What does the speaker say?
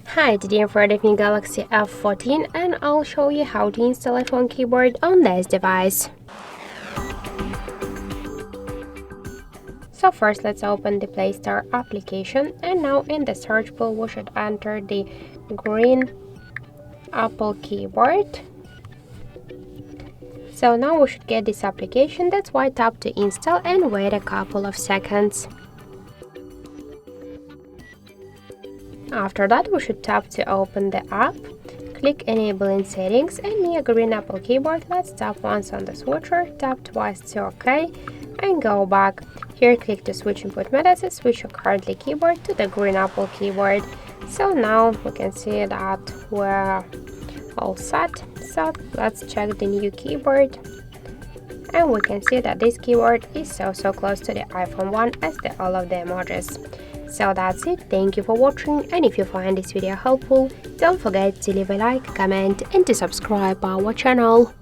Hi, today I'm for the new Galaxy F14 and I'll show you how to install iPhone keyboard on this device. So first let's open the Play Store application, and now in the search bar we should enter the green Apple keyboard. So now we should get this application, that's why tap to install and wait a couple of seconds. After that we should tap to open the app, click enable in settings, and near green Apple keyboard let's tap once on the switcher, tap twice to OK and go back. Here click to switch input methods, switch your currently keyboard to the green Apple keyboard. So now we can see that we're all set. So let's check the new keyboard, and we can see that this keyboard is so close to the iPhone 1 as all of the emojis. So that's it, thank you for watching, and if you find this video helpful, don't forget to leave a like, comment and to subscribe our channel.